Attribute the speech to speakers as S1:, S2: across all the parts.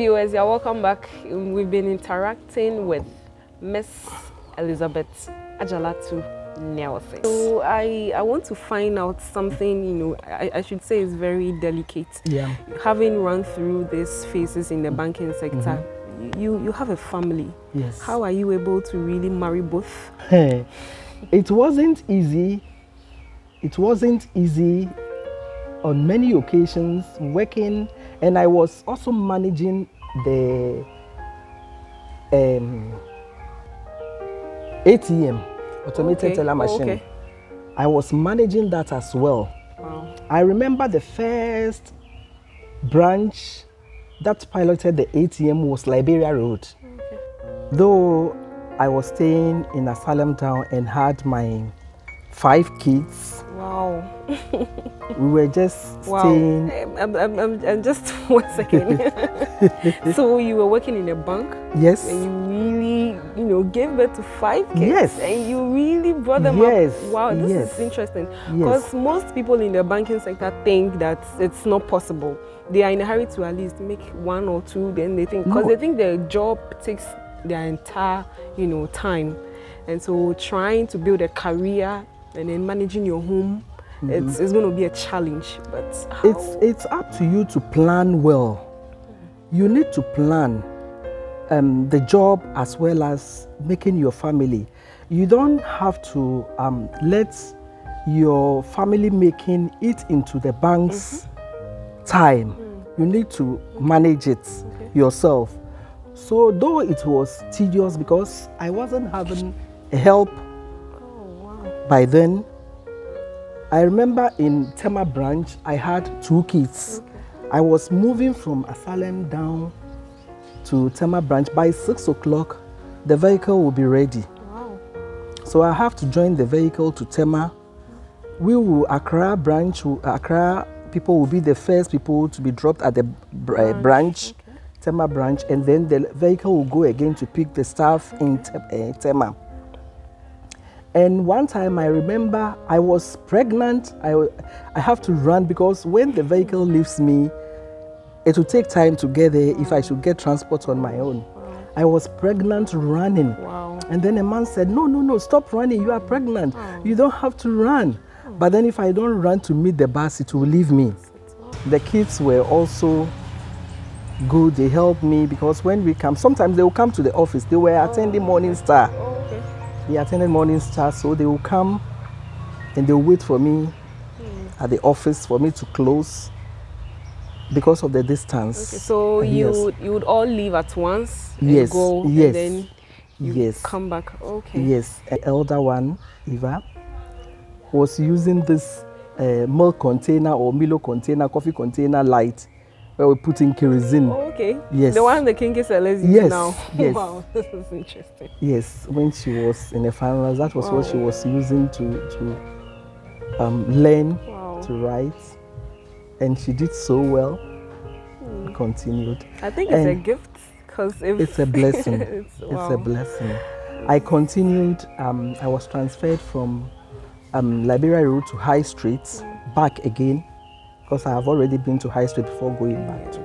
S1: viewers, you're welcome back. We've been interacting with Miss Elizabeth Ajalatu Nelson. So I want to find out something, I should say is very delicate.
S2: Yeah.
S1: Having run through these phases in the banking sector, you have a family.
S2: Yes.
S1: How are you able to really marry both?
S2: It wasn't easy. It wasn't easy on many occasions working, and I was also managing the ATM, automated teller machine.
S1: Okay.
S2: I was managing that as well.
S1: Wow.
S2: I remember the first branch that piloted the ATM was Liberia Road.
S1: Okay.
S2: Though I was staying in Asylum Town and had my 5 kids.
S1: Wow.
S2: We were just staying.
S1: I'm just 1 second. So you were working in a bank?
S2: Yes.
S1: And you really, gave birth to 5 kids?
S2: Yes.
S1: And you really brought them
S2: yes.
S1: up? Wow, this
S2: yes.
S1: is interesting.
S2: Yes.
S1: Because most people in the banking sector think that it's not possible. They are in a hurry to at least make 1 or 2, then they think, because they think their job takes their entire, time. And so trying to build a career and then managing your home, it's going to be a challenge. But
S2: it's up to you to plan well. You need to plan the job as well as making your family. You don't have to let your family making it into the bank's time. You need to manage it yourself. So though it was tedious because I wasn't having help by then, I remember in Tema branch, I had 2 kids. Okay. I was moving from Asylum down to Tema branch. By 6 o'clock, the vehicle will be ready.
S1: Wow.
S2: So I have to join the vehicle to Tema. We will, Accra branch, Accra people will be the first people to be dropped at the branch, Tema branch, and then the vehicle will go again to pick the staff in Tema. And one time I remember I was pregnant. I have to run because when the vehicle leaves me, it will take time to get there if I should get transport on my own. Wow. I was pregnant running.
S1: Wow.
S2: And then a man said, no, stop running. You are pregnant. You don't have to run. But then if I don't run to meet the bus, it will leave me. The kids were also good. They helped me because when we come, sometimes they will come to the office. They were attending Morningstar. They attended Morningstar, so they will come and they will wait for me at the office for me to close because of the distance.
S1: Okay, so you would all leave at once and go and then you come back. Okay.
S2: Yes, an elder one, Eva, was using this milk container or Milo container, coffee container light where we put in kerosene.
S1: Oh, okay.
S2: Yes.
S1: The one the kinky sellers use now.
S2: Yes.
S1: Wow, this is interesting.
S2: Yes, when she was in the finals, that was what she was using to learn to write, and she did so well. Continued.
S1: I think it's a gift because
S2: it's a blessing. It's a blessing. I continued. I was transferred from Liberia Road to High Street, back again. Because I have already been to High Street before going back to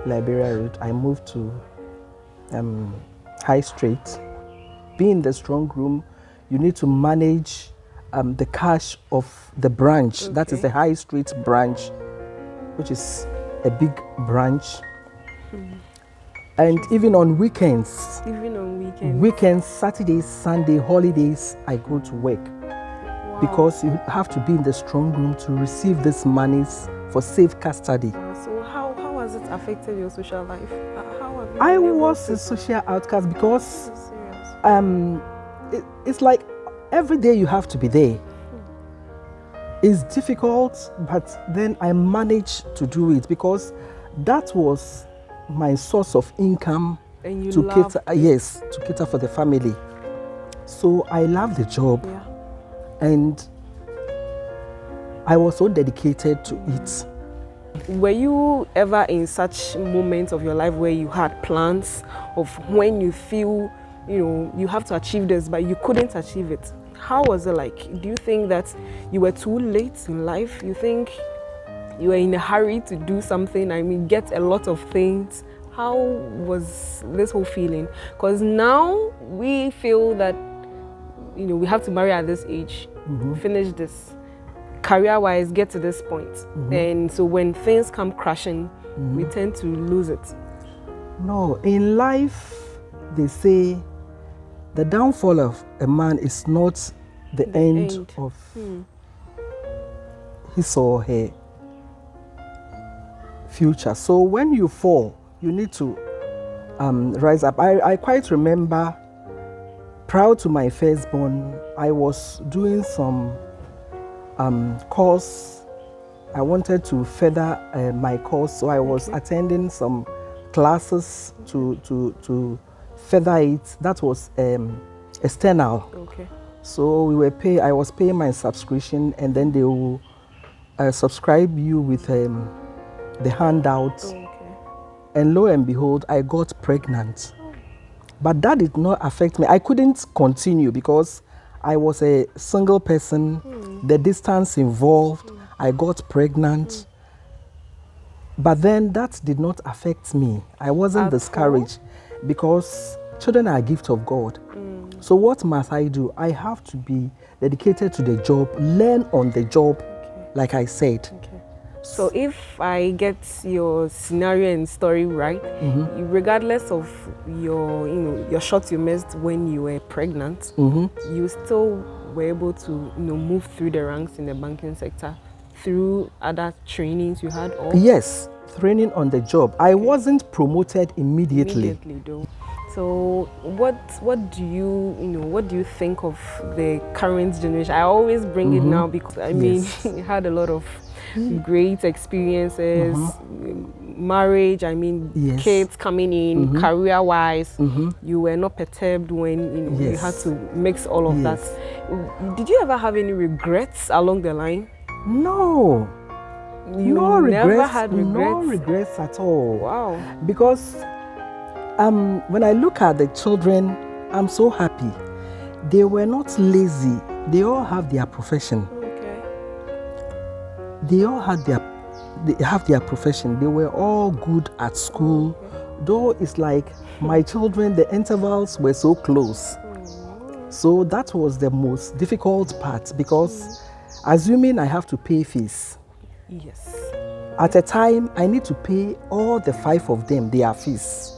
S2: Liberia Road. I moved to High Street. Being in the strong room, you need to manage the cash of the branch. That is the High Street branch, which is a big branch. And even on weekends. Weekends, Saturdays, Sunday, holidays, I go to work. Wow. Because you have to be in the strong room to receive these monies for safe custody.
S1: So how has it affected your social life?
S2: I was a social outcast because it's like every day you have to be there. It's difficult, but then I managed to do it because that was my source of income to cater. Yes, to cater for the family. So I love the job, and I was so dedicated to it.
S1: Were you ever in such moments of your life where you had plans of when you feel, you have to achieve this, but you couldn't achieve it? How was it like? Do you think that you were too late in life? You think you were in a hurry to do something? I mean, get a lot of things. How was this whole feeling? Because now we feel that, you know, we have to marry at this age, finish this, career-wise, get to this point. And so when things come crashing, we tend to lose it.
S2: No, in life, they say the downfall of a man is not the end of his or her future. So when you fall, you need to rise up. I quite remember, prior to my firstborn, I was doing some course. I wanted to further my course, so I was attending some classes to further it. That was external.
S1: Okay.
S2: So I was paying my subscription, and then they will subscribe you with the handout.
S1: Okay.
S2: And lo and behold, I got pregnant. But that did not affect me. I couldn't continue because I was a single person. The distance involved, I got pregnant. But then that did not affect me. I wasn't discouraged because children are a gift of God. So what must I do? I have to be dedicated to the job, learn on the job, like I said.
S1: Okay. So if I get your scenario and story right, regardless of your shots you missed when you were pregnant, you still were able to move through the ranks in the banking sector through other trainings you had?
S2: Yes, training on the job. I wasn't promoted immediately
S1: though. So what do you think of the current generation? I always bring it now because I mean you had a lot of great experiences, marriage, I mean kids coming in, career-wise. You were not perturbed when you had to mix all of that. Did you ever have any regrets along the line?
S2: No.
S1: You never had regrets?
S2: No regrets at all.
S1: Wow.
S2: Because when I look at the children, I'm so happy. They were not lazy. They all have their profession.
S1: Okay.
S2: They all have their profession. They were all good at school. Though it's like my children, the intervals were so close. So that was the most difficult part because assuming I have to pay fees.
S1: Yes.
S2: At a time, I need to pay all the 5 of them their fees.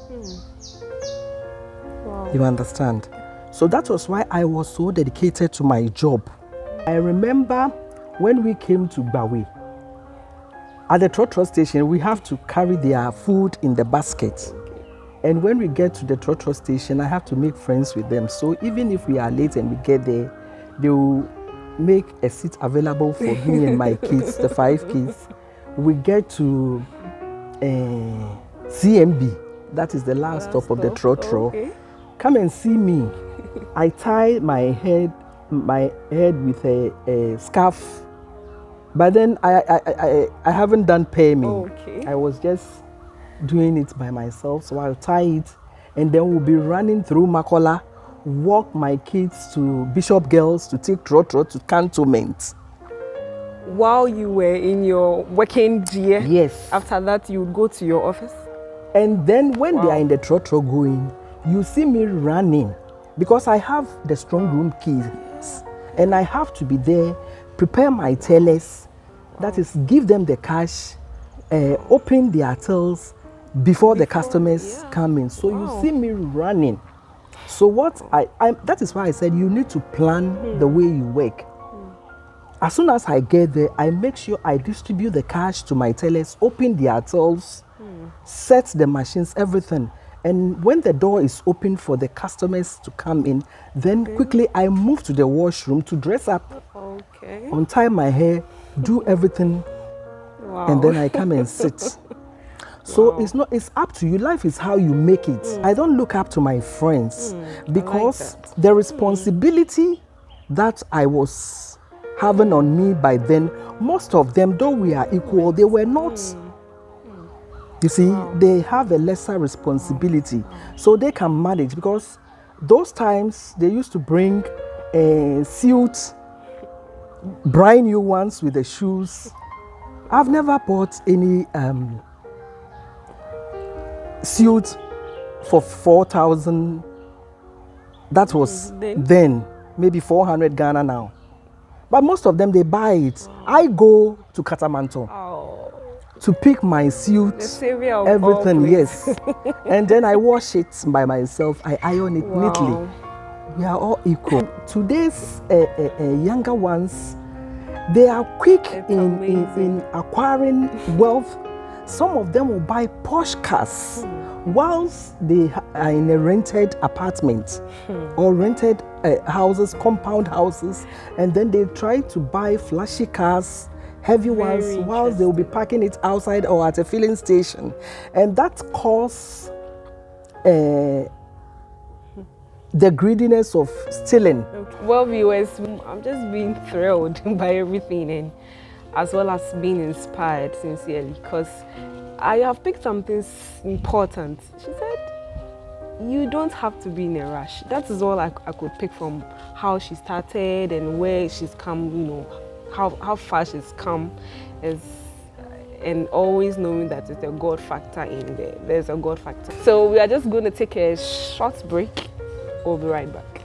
S1: Wow.
S2: You understand? So that was why I was so dedicated to my job. I remember when we came to Bawe, at the trotro station, we have to carry their food in the basket. And when we get to the trotro station, I have to make friends with them. So even if we are late and we get there, they will make a seat available for me and my kids, the 5 kids. We get to CMB, that is the last stop of the trotro.
S1: Okay.
S2: Come and see me. I tie my head with a scarf. But then I haven't done pay me.
S1: Okay.
S2: I was just doing it by myself, so I'll tie it, and then we'll be running through Makola, walk my kids to Bishop Girls to take trotro to cantonment.
S1: While you were in your working year?
S2: Yes.
S1: After that, you would go to your office?
S2: And then when they are in the trotro going, you see me running because I have the strong room keys and I have to be there, prepare my tellers, that is, give them the cash, open their tills before the customers come in. So you see me running. So what that is why I said you need to plan the way you work. As soon as I get there, I make sure I distribute the cash to my tellers, open their tills, set the machines, everything. And when the door is open for the customers to come in, then quickly I move to the washroom to dress up, untie my hair, do everything, and then I come and sit. So it's up to you. Life is how you make it. I don't look up to my friends because the responsibility that I was having on me by then, most of them, though we are equal, they were not. You see, they have a lesser responsibility, so they can manage, because those times they used to bring suits, brand new ones with the shoes. I've never bought any suit for 4,000. That was then maybe 400 Ghana now. But most of them, they buy it. I go to Katamanto to pick my suit, everything, yes. And then I wash it by myself. I iron it neatly. We are all equal. Today's younger ones, they are quick in acquiring wealth. Some of them will buy posh cars whilst they are in a rented apartment or rented houses, compound houses, and then they try to buy flashy cars, heavy ones, whilst they will be parking it outside or at a filling station. And that causes the greediness of stealing.
S1: Well, viewers, I'm just being thrilled by everything, and as well as being inspired sincerely, because I have picked something important. She said, you don't have to be in a rush. That is all I could pick from how she started and where she's come, you know, how far she's come, and always knowing that it's a God factor in there. There's a God factor. So we are just going to take a short break. We'll be right back.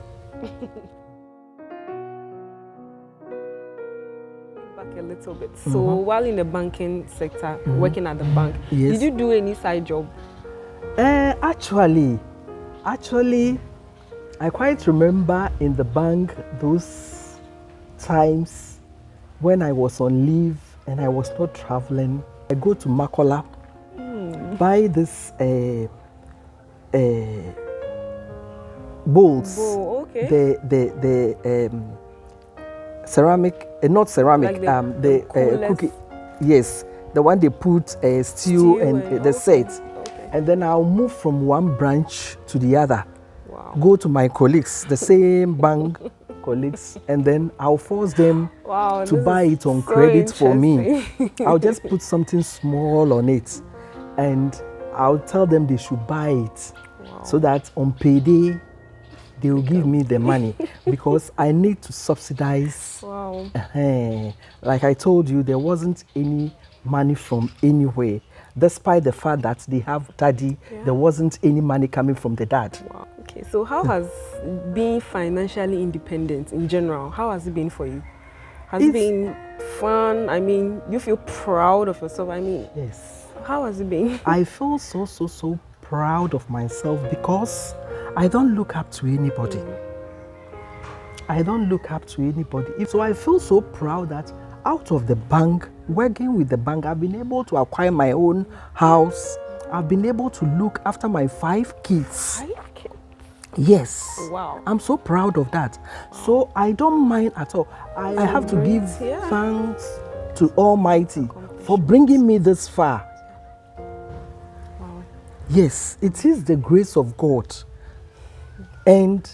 S1: Back a little bit. So while in the banking sector, working at the bank, did you do any side job?
S2: Actually, I quite remember in the bank those times when I was on leave and I was not traveling. I go to Makola, buy this bowls, the ceramic, not ceramic, like the cookie, yes, the one they put stew and the set. And then I'll move from one branch to the other, go to my colleagues, the same bank colleagues, and then I'll force them to buy it on credit for me. I'll just put something small on it and I'll tell them they should buy it so that on payday they will give me the money because I need to subsidize. Like I told you, there wasn't any money from anywhere. Despite the fact that they have daddy, there wasn't any money coming from the dad.
S1: Okay, so how has being financially independent in general, how has it been for you? Has it been fun? I mean, you feel proud of yourself? I mean,
S2: yes.
S1: How has it been?
S2: I feel so proud of myself because I don't look up to anybody. I don't look up to anybody. So I feel so proud that out of the bank, working with the bank, I've been able to acquire my own house. I've been able to look after my 5 kids.
S1: 5 kids?
S2: Yes.
S1: Wow.
S2: I'm so proud of that. So I don't mind at all. I have to give thanks to Almighty for bringing me this far.
S1: Wow.
S2: Yes, it is the grace of God. And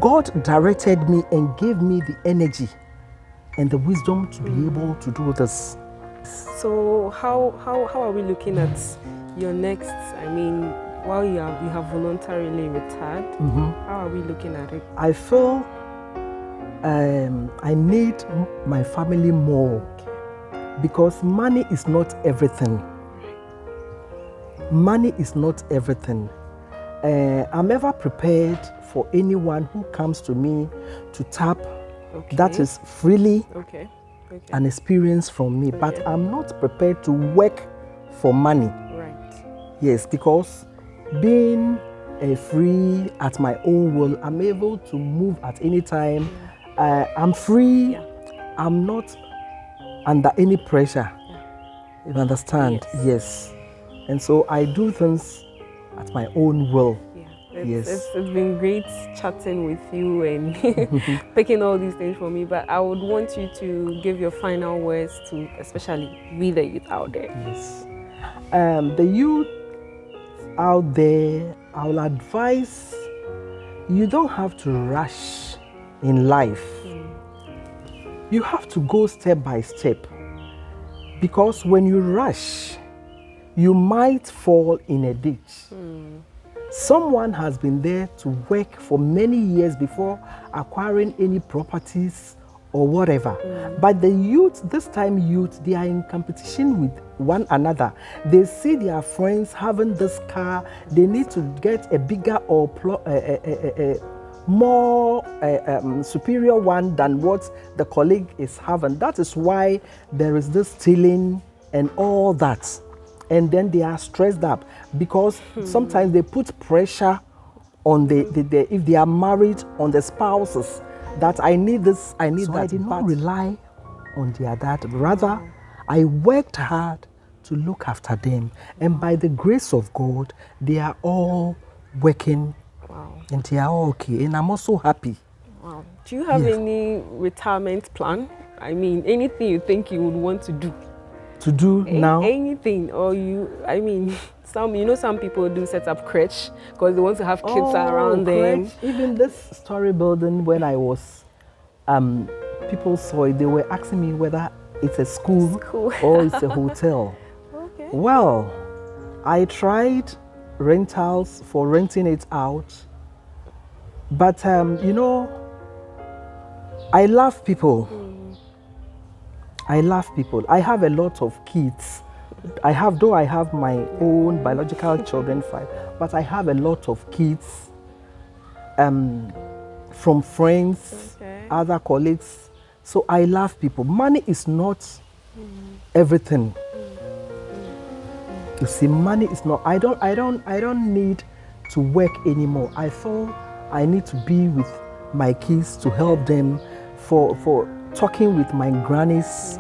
S2: God directed me and gave me the energy and the wisdom to be able to do this.
S1: So how are we looking at your next, I mean, while you have voluntarily retired, how are we looking at it?
S2: I feel I need my family more because money is not everything. Money is not everything. I'm ever prepared for anyone who comes to me to tap that is freely an experience from me, but I'm not prepared to work for money.
S1: Right.
S2: Yes, because being free at my own will, I'm able to move at any time. I'm free. I'm not under any pressure. You understand? Yes. And so I do things at my own will.
S1: It's been great chatting with you and picking all these things for me, but I would want you to give your final words to especially we the youth out there.
S2: Yes. The youth out there, I will advise you don't have to rush in life. You have to go step by step, because when you rush, you might fall in a ditch. Someone has been there to work for many years before acquiring any properties or whatever. But the youth, this time youth, they are in competition with one another. They see their friends having this car. They need to get a bigger or more superior one than what the colleague is having. That is why there is this stealing and all that. And then they are stressed up because sometimes they put pressure on the if they are married, on the spouses, that I need this, I need that. I did not rely on their dad. Rather, I worked hard to look after them. And by the grace of God, they are all working. And they are all okay. And I'm also happy.
S1: Wow. Do you have any retirement plan? I mean, anything you think you would want to do?
S2: To do now?
S1: Anything, or some people do set up crèche because they want to have kids around them.
S2: Even this story building, when I was, people saw it, they were asking me whether it's a school. Or it's a hotel.
S1: Okay.
S2: Well, I tried rentals for renting it out, but I love people. I love people. I have a lot of kids. I have my own biological children, 5, but I have a lot of kids from friends, other colleagues. So I love people. Money is not everything. You see, money is not. I don't need to work anymore. I thought I need to be with my kids to help them, for talking with my grannies,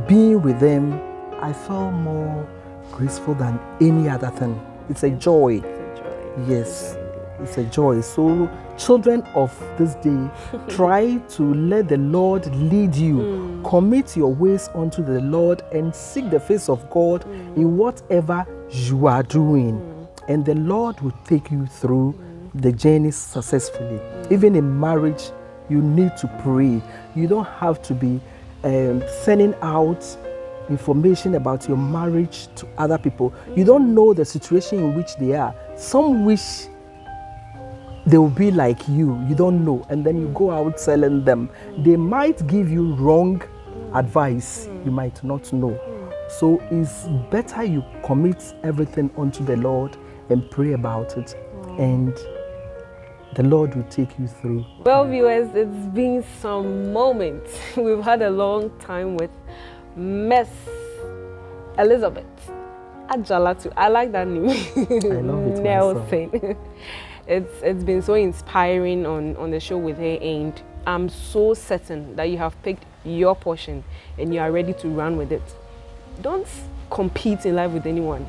S2: being with them. I felt more graceful than any other thing. It's a joy.
S1: It's a joy.
S2: Yes, it's a joy. So children of this day, try to let the Lord lead you. Commit your ways unto the Lord and seek the face of God in whatever you are doing. And the Lord will take you through the journey successfully. Even in marriage, you need to pray. You don't have to be sending out information about your marriage to other people. You don't know the situation in which they are. Some wish they will be like you. You don't know. And then you go out telling them. They might give you wrong advice. You might not know. So it's better you commit everything unto the Lord and pray about it. And the Lord will take you through.
S1: Well, viewers, it's been some moments. We've had a long time with Miss Elizabeth Ajalatu. I like that name.
S2: I love it
S1: Nelson. It's been so inspiring on the show with her, and I'm so certain that you have picked your portion and you are ready to run with it. Don't compete in life with anyone.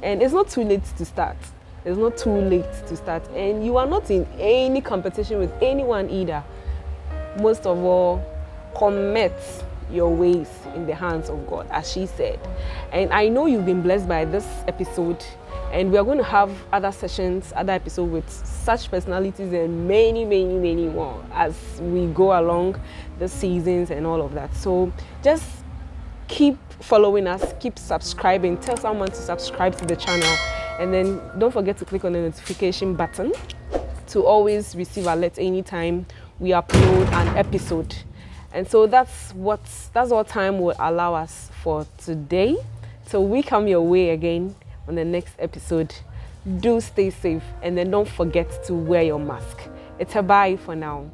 S1: And it's not too late to start. It's not too late to start, and you are not in any competition with anyone either. Most of all, commit your ways in the hands of God, as she said. And I know you've been blessed by this episode, and we are going to have other sessions, other episodes with such personalities and many, many, many more as we go along the seasons and all of that. So just keep following us, keep subscribing, tell someone to subscribe to the channel. And then don't forget to click on the notification button to always receive alerts anytime we upload an episode. And so that's what time will allow us for today. So we come your way again on the next episode. Do stay safe, and then don't forget to wear your mask. It's a bye for now.